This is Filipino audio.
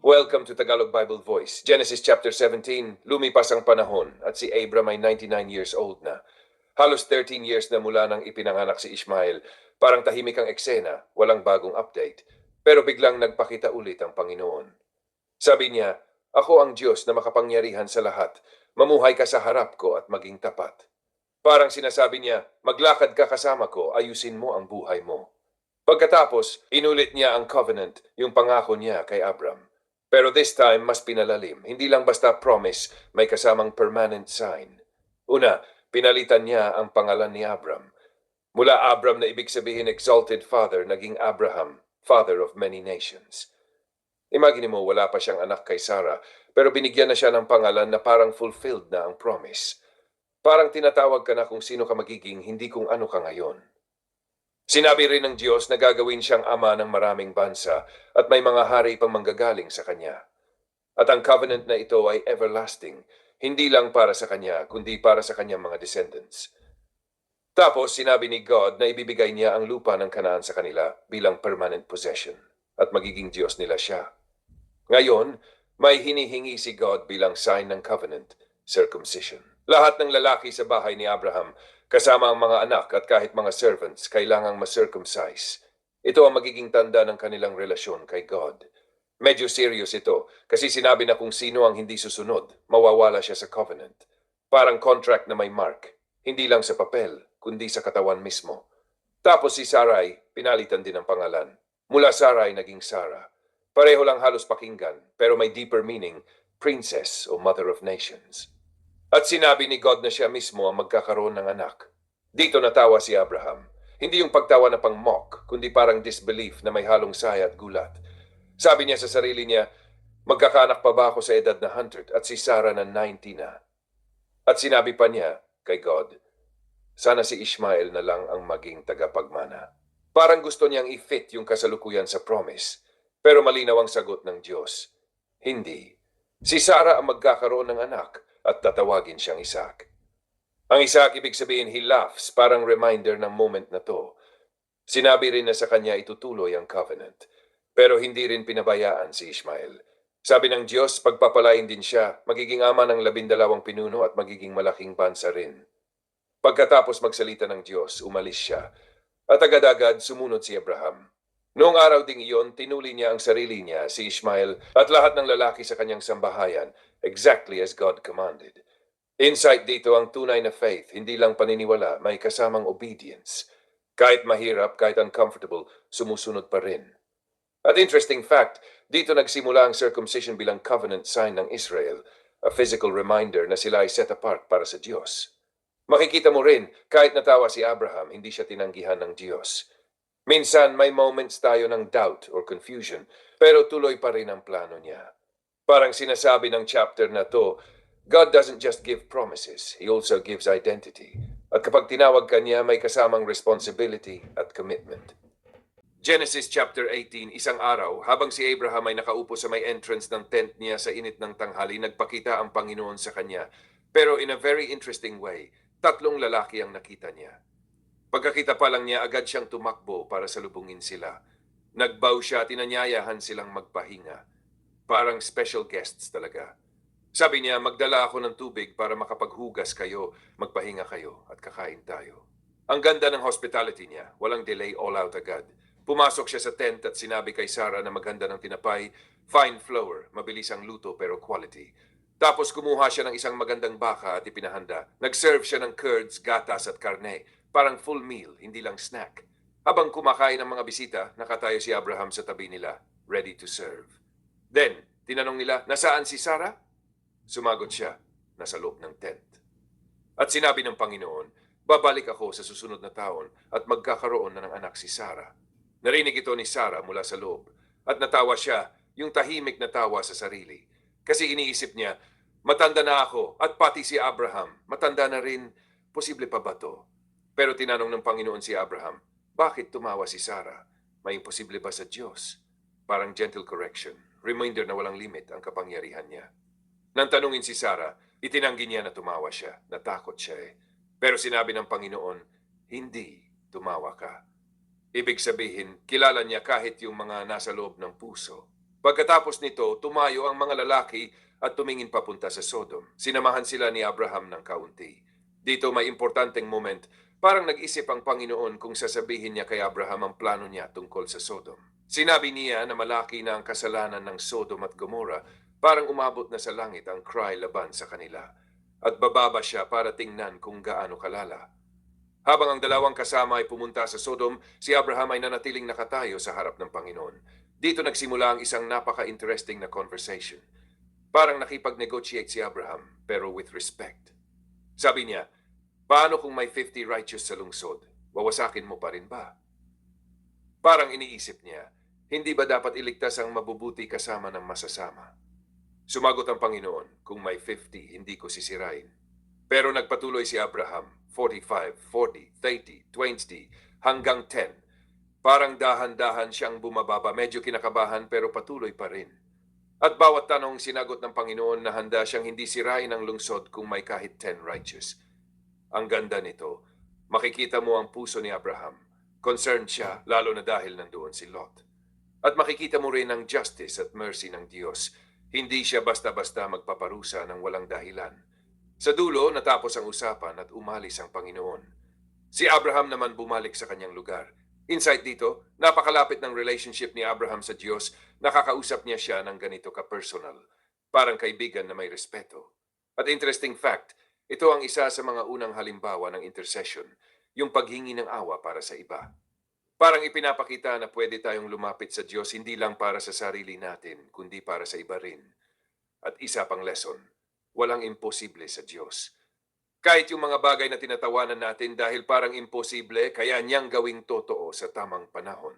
Welcome to Tagalog Bible Voice. Genesis chapter 17, lumipas ang panahon at si Abram ay 99 years old na. Halos 13 years na mula nang ipinanganak si Ishmael. Parang tahimik ang eksena, walang bagong update. Pero biglang nagpakita ulit ang Panginoon. Sabi niya, "Ako ang Diyos na makapangyarihan sa lahat. Mamuhay ka sa harap ko at maging tapat." Parang sinasabi niya, "Maglakad ka kasama ko, ayusin mo ang buhay mo." Pagkatapos, inulit niya ang covenant, yung pangako niya kay Abram. Pero this time, mas pinalalim. Hindi lang basta promise, may kasamang permanent sign. Una, pinalitan niya ang pangalan ni Abram. Mula Abram na ibig sabihin exalted father, naging Abraham, father of many nations. Imagine mo, wala pa siyang anak kay Sarah, pero binigyan na siya ng pangalan na parang fulfilled na ang promise. Parang tinatawag ka na kung sino ka magiging, hindi kung ano ka ngayon. Sinabi rin ng Diyos na gagawin siyang ama ng maraming bansa at may mga hari pang manggagaling sa kanya. At ang covenant na ito ay everlasting, hindi lang para sa kanya, kundi para sa kanyang mga descendants. Tapos sinabi ni God na ibibigay niya ang lupa ng Kanaan sa kanila bilang permanent possession at magiging Diyos nila siya. Ngayon, may hinihingi si God bilang sign ng covenant, circumcision. Lahat ng lalaki sa bahay ni Abraham, kasama ang mga anak at kahit mga servants, kailangang ma-circumcise. Ito ang magiging tanda ng kanilang relasyon kay God. Medyo serious ito kasi sinabi na kung sino ang hindi susunod, mawawala siya sa covenant. Parang contract na may mark, hindi lang sa papel, kundi sa katawan mismo. Tapos si Sarai, pinalitan din ang pangalan. Mula Sarai naging Sarah. Pareho lang halos pakinggan, pero may deeper meaning, princess o mother of nations. At sinabi ni God na siya mismo ang magkakaroon ng anak. Dito natawa si Abraham. Hindi yung pagtawa na pang mock, kundi parang disbelief na may halong saya at gulat. Sabi niya sa sarili niya, magkakaanak pa ba ako sa edad na 100 at si Sarah na 90 na? At sinabi pa niya kay God, sana si Ishmael na lang ang maging tagapagmana. Parang gusto niyang i-fit yung kasalukuyan sa promise, pero malinaw ang sagot ng Diyos. Hindi. Si Sarah ang magkakaroon ng anak at tatawagin siyang Isaac. Ang Isaac ibig sabihin he laughs, parang reminder ng moment na to. Sinabi rin na sa kanya itutuloy ang covenant, pero hindi rin pinabayaan si Ishmael. Sabi ng Diyos, pagpapalain din siya, magiging ama ng 12 pinuno at magiging malaking bansa rin. Pagkatapos magsalita ng Diyos, umalis siya, at agad-agad sumunod si Abraham. Noong araw ding iyon, tinuli niya ang sarili niya, si Ishmael, at lahat ng lalaki sa kanyang sambahayan, exactly as God commanded. Insight dito ang tunay na faith, hindi lang paniniwala, may kasamang obedience. Kahit mahirap, kahit uncomfortable, sumusunod pa rin. At interesting fact, dito nagsimula ang circumcision bilang covenant sign ng Israel, a physical reminder na sila ay set apart para sa Diyos. Makikita mo rin, kahit natawa si Abraham, hindi siya tinanggihan ng Diyos. Minsan may moments tayo ng doubt or confusion, pero tuloy pa rin ang plano niya. Parang sinasabi ng chapter na to, God doesn't just give promises, He also gives identity. At kapag tinawag ka niya, may kasamang responsibility at commitment. Genesis chapter 18, isang araw, habang si Abraham ay nakaupo sa may entrance ng tent niya sa init ng tanghali, nagpakita ang Panginoon sa kanya. Pero in a very interesting way, 3 lalaki ang nakita niya. Pagkakita pa lang niya, agad siyang tumakbo para salubungin sila. Nagbow siya at inanyayahan silang magpahinga. Parang special guests talaga. Sabi niya, magdala ako ng tubig para makapaghugas kayo, magpahinga kayo at kakain tayo. Ang ganda ng hospitality niya, walang delay, all out agad. Pumasok siya sa tent at sinabi kay Sarah na maganda ng tinapay, fine flour, mabilis ang luto pero quality. Tapos kumuha siya ng isang magandang baka at ipinahanda. Nag-serve siya ng curds, gatas at karne. Parang full meal, hindi lang snack. Habang kumakain ang mga bisita, nakatayo si Abraham sa tabi nila, ready to serve. Then, tinanong nila, nasaan si Sarah? Sumagot siya, nasa loob ng tent. At sinabi ng Panginoon, babalik ako sa susunod na taon at magkakaroon na ng anak si Sarah. Narinig ito ni Sarah mula sa loob at natawa siya, yung tahimik na tawa sa sarili. Kasi iniisip niya, matanda na ako at pati si Abraham, matanda na rin, posible pa ba to? Pero tinanong ng Panginoon si Abraham, bakit tumawa si Sarah? May imposible ba sa Diyos? Parang gentle correction, reminder na walang limit ang kapangyarihan niya. Nang tanungin si Sarah, itinanggi niya na tumawa siya, natakot siya eh. Pero sinabi ng Panginoon, hindi tumawa ka. Ibig sabihin, kilala niya kahit yung mga nasa loob ng puso. Pagkatapos nito, tumayo ang mga lalaki at tumingin papunta sa Sodom. Sinamahan sila ni Abraham ng kaunti. Dito may importanteng moment. Parang nag-isip ang Panginoon kung sasabihin niya kay Abraham ang plano niya tungkol sa Sodom. Sinabi niya na malaki na ang kasalanan ng Sodom at Gomorrah, parang umabot na sa langit ang cry laban sa kanila. At bababa siya para tingnan kung gaano kalala. Habang ang dalawang kasama ay pumunta sa Sodom, si Abraham ay nanatiling nakatayo sa harap ng Panginoon. Dito nagsimula ang isang napaka-interesting na conversation. Parang nakipag-negotiate si Abraham, pero with respect. Sabi niya, paano kung may 50 righteous sa lungsod? Wawasakin mo pa rin ba? Parang iniisip niya, hindi ba dapat iligtas ang mabubuti kasama ng masasama? Sumagot ang Panginoon, kung may 50, hindi ko sisirain. Pero nagpatuloy si Abraham, 45, 40, 30, 20, hanggang 10. Parang dahan-dahan siyang bumababa, medyo kinakabahan pero patuloy pa rin. At bawat tanong sinagot ng Panginoon na handa siyang hindi sirain ang lungsod kung may kahit 10 righteous. Ang ganda nito, makikita mo ang puso ni Abraham. Concerned siya, lalo na dahil nandoon si Lot. At makikita mo rin ang justice at mercy ng Diyos. Hindi siya basta-basta magpaparusa ng walang dahilan. Sa dulo, natapos ang usapan at umalis ang Panginoon. Si Abraham naman bumalik sa kanyang lugar. Insight dito, napakalapit ng relationship ni Abraham sa Diyos, nakakausap niya siya ng ganito ka-personal. Parang kaibigan na may respeto. At interesting fact, ito ang isa sa mga unang halimbawa ng intercession, yung paghingi ng awa para sa iba. Parang ipinapakita na pwede tayong lumapit sa Diyos hindi lang para sa sarili natin, kundi para sa iba rin. At isa pang lesson, walang imposible sa Diyos. Kahit yung mga bagay na tinatawanan natin dahil parang imposible, kaya niyang gawing totoo sa tamang panahon.